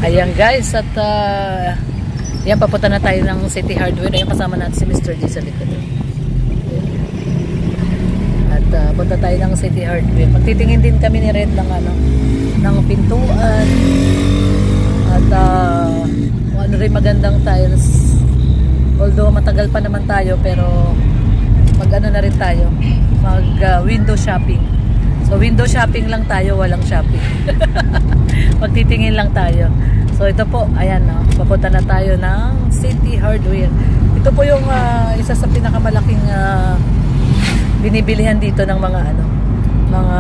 Ayan guys, at yan, papunta na tayo ng City Hardware. Ayan, kasama natin si Mr. G sa likod. At punta tayo ng City Hardware. Magtitingin din kami ni Red ng pintuan. At ano rin magandang tiles. Although matagal pa naman tayo, pero mag-ano na rin tayo. Mag-window shopping. So window shopping lang tayo, walang shopping. Magtitingin lang tayo. So ito po, ayan, papunta na tayo ng City Hardware. Ito po yung isa sa pinakamalaking binibilihan dito ng mga mga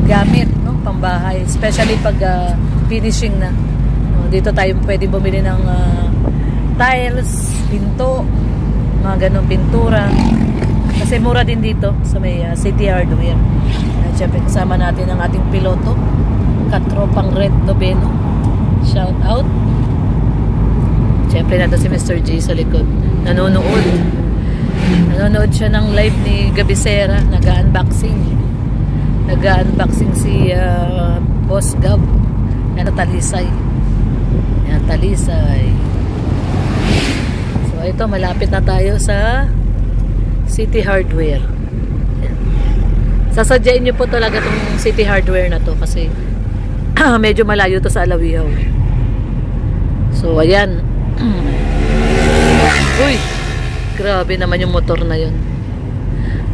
gamit, no, pambahay, especially pag finishing na. Dito tayo pwede bumili ng tiles, pinto, mga ganong pintura. Kasi mura din dito sa may City Hardware. At syempre kasama natin ang ating piloto, katropang Red Noveno. Shout out. Syempre nandun si Mr. G sa likod. Nanonood siya ng live ni Gabisera. Nag-unboxing si Boss Gab. Yan, Talisay. So ito, malapit na tayo sa City Hardware. Yan. Sasadyain nyo po talaga itong City Hardware na to kasi medyo malayo to sa Alawihaw. So ayan. Uy, grabe naman yung motor na yun.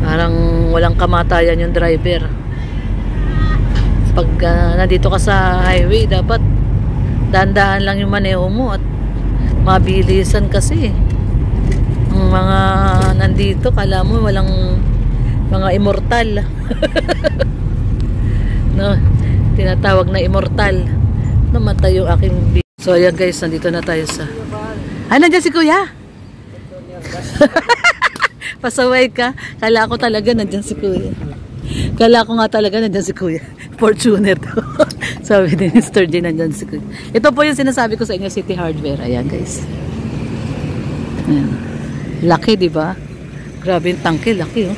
Parang walang kamatayan yung driver. Pag nandito ka sa highway, dapat dahan-dahan lang yung maneho mo at mabilisan kasi. Ang mga nandito, kala mo walang mga immortal. No, tinatawag na immortal. Namatay yung aking video. So ayan guys, nandito na tayo sa... Ay, nandiyan si Kuya! Pasaway ka. Kala ko talaga nandiyan si Kuya. Kala ko nga talaga nandiyan si Kuya. Fortuner to. Sabi ni Mr. J, nandiyan si Kuya. Ito po yung sinasabi ko sa inyo, City Hardware. Ayan guys. Ayan. Laki, diba? Grabe yung tangke, laki oh.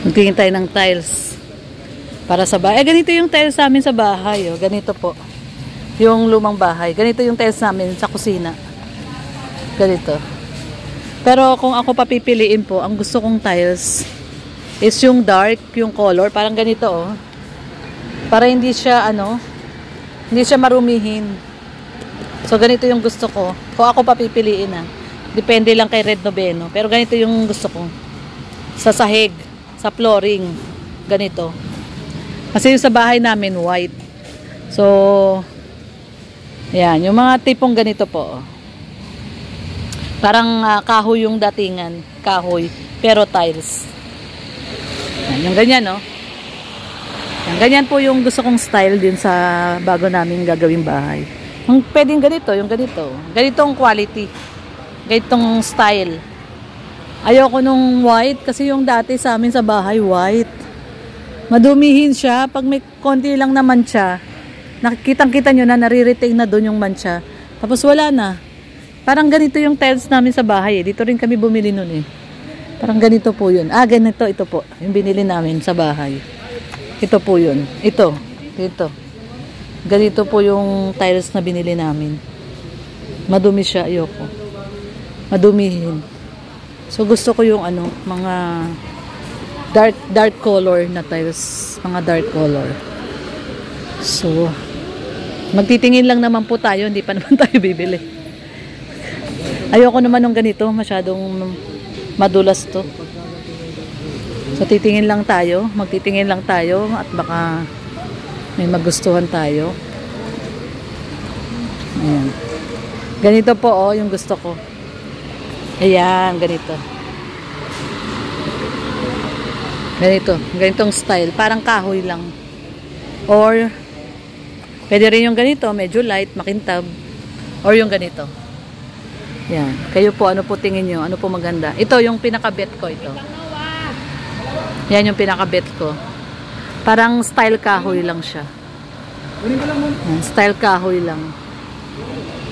Magtingin tayo ng tiles para sa bahay. Ganito yung tiles sa amin sa bahay. Oh. Ganito po. Yung lumang bahay. Ganito yung tiles namin sa kusina. Ganito. Pero kung ako papipiliin po, ang gusto kong tiles is yung dark, yung color. Parang ganito oh. Para hindi siya hindi siya marumihin. So ganito yung gusto ko. Kung ako papipiliin depende lang kay Red Noveno. Pero ganito yung gusto ko. Sa sahig. Sa flooring, ganito. Kasi yung sa bahay namin, white. So, ayan, yung mga tipong ganito po. Parang kahoy yung datingan. Kahoy, pero tiles. Ayan, yung ganyan, no? Ayan, ganyan po yung gusto kong style din sa bago namin gagawing bahay. Yung pwedeng ganito, yung ganito. Ganitong quality. Ganitong style. Ayoko nung white kasi yung dati sa amin sa bahay white. Madumihin siya. Pag may konti lang na mancha, nakikitang-kita nyo na nare-retain na doon yung mancha. Tapos wala na. Parang ganito yung tiles namin sa bahay. Dito rin kami bumili nun eh. Parang ganito po yun. Ganito. Ito po. Yung binili namin sa bahay. Ito po yun. Ito. Ganito po yung tiles na binili namin. Madumi siya. Ayoko. Madumihin. So gusto ko yung mga dark color na tiles, mga dark color. So magtitingin lang naman po tayo, hindi pa naman tayo bibili. Ayoko naman ng ganito, masyadong madulas to. So titingin lang tayo, magtitingin lang tayo at baka may magustuhan tayo. Ayan. Ganito po oh, yung gusto ko. Ayan, ganito. Ganitong style. Parang kahoy lang. Or, pwede rin yung ganito, medyo light, makintab. Or yung ganito. Yan. Kayo po, ano po tingin nyo? Ano po maganda? Ito, yung pinaka-bet ko ito. Yan yung pinaka-bet ko. Parang style kahoy lang siya. Yan, style kahoy lang.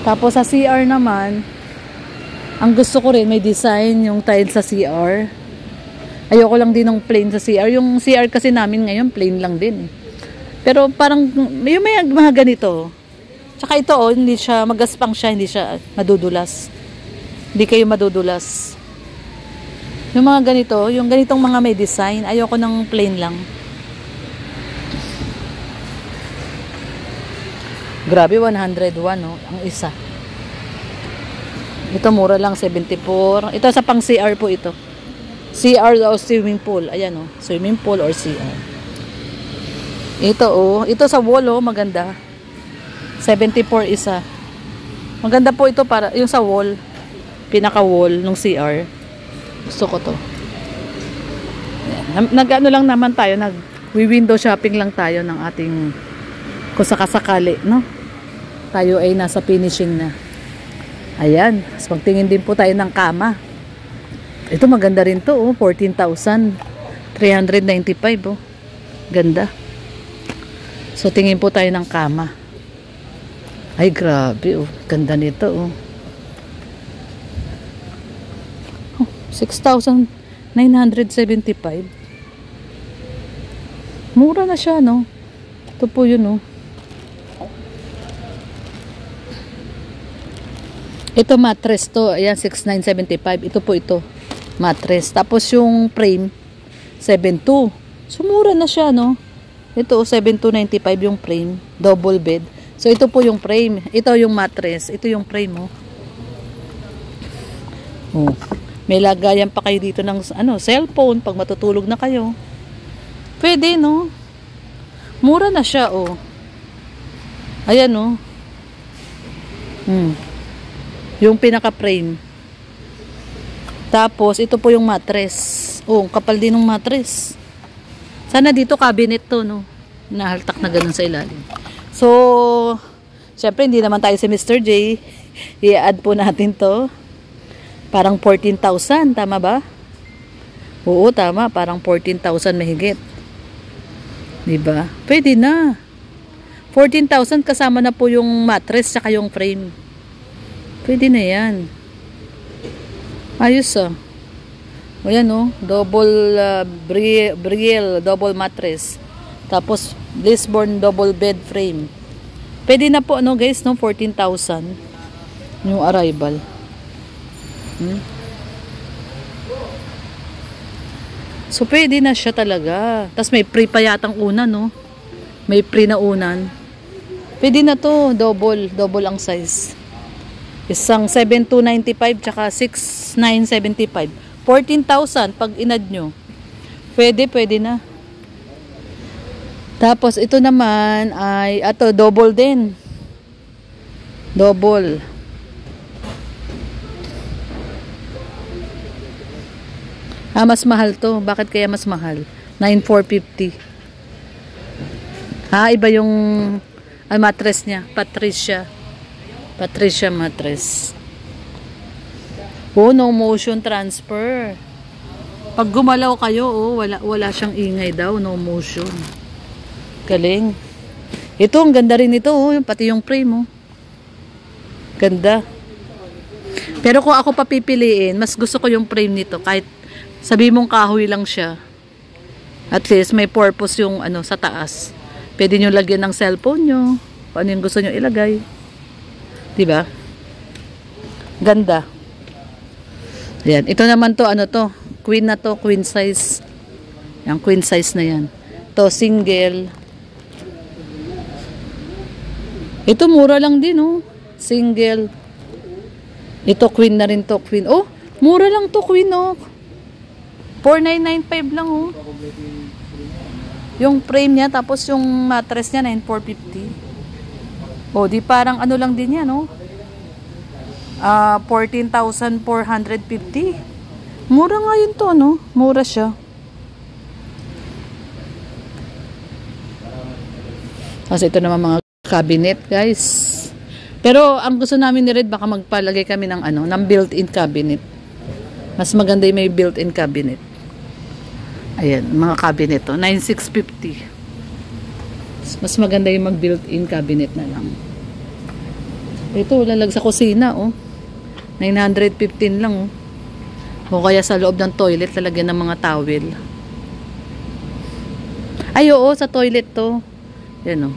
Tapos sa CR naman, ang gusto ko rin, may design yung tile sa CR. Ayoko lang din ng plain sa CR. Yung CR kasi namin ngayon, plain lang din. Pero parang, may mga ganito. Tsaka ito, hindi siya, magaspang siya, hindi siya madudulas. Hindi kayo madudulas. Yung mga ganito, yung ganitong mga may design, ayoko ng plain lang. Grabe, 101, no? Ang isa. Ito, mura lang, 74. Ito, sa pang CR po ito. CR o swimming pool. Ayan, oh. Swimming pool or CR. Ito, oh. Ito sa wall, oh. Maganda. 74 isa. Maganda po ito para, yung sa wall. Pinaka-wall ng CR. Gusto ko to. Nag-ano lang naman tayo, nag-window shopping lang tayo ng ating kung sakasakali, no? Tayo ay nasa finishing na. Ayan. Mas magtingin din po tayo ng kama. Ito maganda rin to, oh. 14,395, oh. Ganda. So, tingin po tayo ng kama. Ay, grabe, oh. Ganda nito, oh. 6,975. Mura na siya, no? Ito po yun, no? Ito mattress to. Ayan, 6,975. Ito po ito. Mattress. Tapos yung frame, 7,200. So, mura na siya, no? Ito, 7,295 yung frame. Double bed. So, ito po yung frame. Ito yung mattress. Ito yung frame, oh. Oh. May lagayan pa kayo dito ng cellphone pag matutulog na kayo. Pwede, no? Mura na siya, oh. Ayan, oh. Yung pinaka-frame. Tapos, ito po yung mattress. Oh, kapal din ng mattress. Sana dito cabinet to, no? Nahaltak na ganun sa ilalim. So, syempre, hindi naman tayo si Mr. J. I-add po natin to. Parang 14,000, tama ba? Oo, tama. Parang 14,000 mahigit. Diba? Pwede na. 14,000 kasama na po yung mattress saka yung frame. Pwede na yan. Ayos, ah. O yan, oh. Double Brielle, double mattress. Tapos, Lisbon double bed frame. Pwede na po, ano guys, no? 14,000 yung arrival. So, pwede na siya talaga. Tapos, may free pa yatang una, no? May free na unan. Pwede na to. Double ang size. Isang 7,295 tsaka 6,975. 14,000 pag inad nyo. Pwede na. Tapos, ito naman ay, double din. Double. Mas mahal to. Bakit kaya mas mahal? 9,450. Iba yung mattress niya. Patricia mattress. Oh, no motion transfer. Pag gumalaw kayo, oh, wala siyang ingay daw. No motion. Galing. Ito, ang ganda rin ito, oh. Pati yung frame, oh. Ganda. Pero kung ako papipiliin, mas gusto ko yung frame nito. Kahit sabi mong kahoy lang siya. At least may purpose yung sa taas. Pwede nyo lagyan ng cellphone nyo. Kung ano yung gusto nyo ilagay. Diba? Ganda. Ayan. Ito naman to, queen na to, queen size. Yan, queen size na yan. To, single. Ito, mura lang din, oh. Single. Ito, queen na rin to, queen. Oh, mura lang to, queen, oh. 4,995 lang, oh. Yung frame niya, tapos yung mattress niya, 9,450. Oh, di parang lang din yan, oh. 14,450. Mura nga yun to, no? Mura siya. Kasi ito naman mga cabinet, guys. Pero ang gusto namin ni Red, baka magpalagay kami ng ano, ng built-in cabinet. Mas maganda yung may built-in cabinet. Ayan, mga cabinet to, 9,650. Mas maganda yung mag built-in cabinet na lang. Ito, lalag sa kusina, oh. 915 lang, oh. O kaya sa loob ng toilet, lalagyan ng mga towel. Ay, oo, sa toilet to. Yan, oh.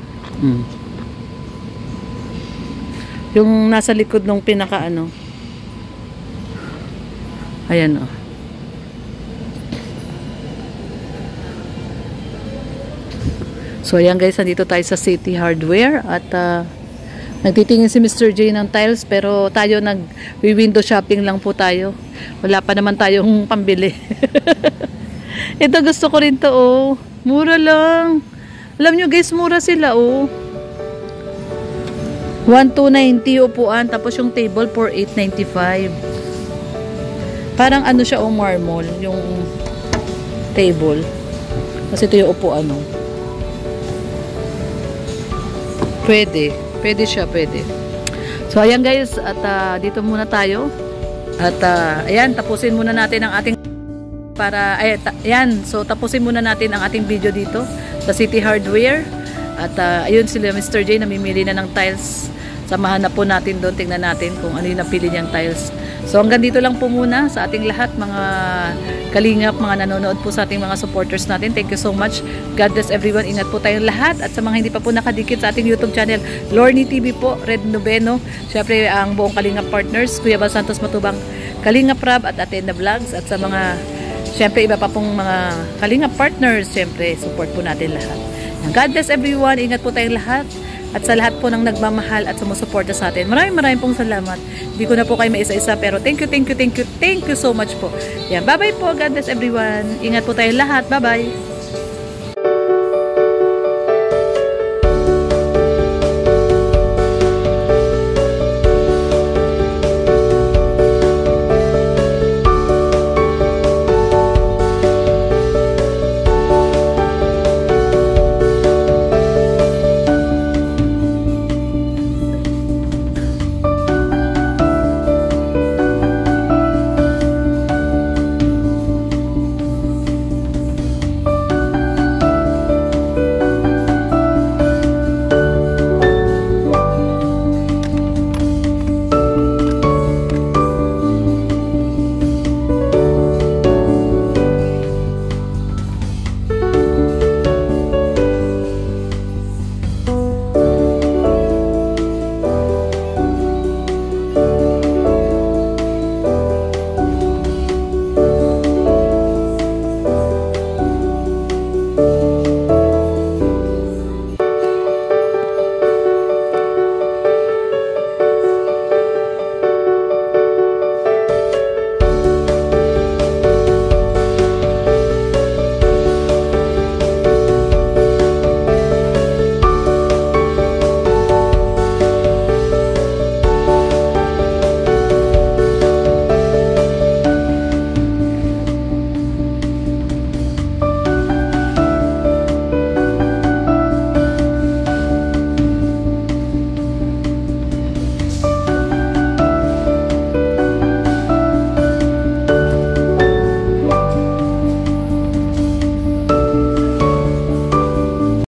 Yung nasa likod ng pinaka, ano. Ayan, oh. So, ayan guys, nandito tayo sa City Hardware at nagtitingin si Mr. J ng tiles pero tayo nag-window shopping lang po tayo. Wala pa naman tayong pambili. Ito gusto ko rin to, oh. Mura lang. Alam nyo guys, mura sila, oh. 1,290 upuan tapos yung table for 895. Parang ano siya, oh, marble yung table. Kasi ito yung upuan, oh. Pwede siya, pwede. So, ayan guys, at dito muna tayo. At ayan, tapusin muna natin ang ating ayan, so tapusin muna natin ang ating video dito sa City Hardware. At ayun sila Mr. J, namimili na ng tiles. Samahan na po natin doon, tingnan natin kung ano yung napili niyang tiles. So hanggang dito lang po muna sa ating lahat, mga kalingap, mga nanonood po sa ating mga supporters natin. Thank you so much. God bless everyone. Ingat po tayong lahat. At sa mga hindi pa po nakadikit sa ating YouTube channel, Lorny TV po, Red Noveno. Syempre ang buong Kalingap partners, Kuya Bal Santos Matubang, Kalingap Rab at Atenda Vlogs. At sa mga, syempre iba pa pong mga Kalingap partners, syempre support po natin lahat. God bless everyone. Ingat po tayong lahat. At sa lahat po ng nagmamahal at sumusuporta sa atin. Maraming pong salamat. Hindi ko na po kayo maisa-isa pero thank you so much po. Yan, bye-bye po. God bless everyone. Ingat po tayong lahat. Bye-bye.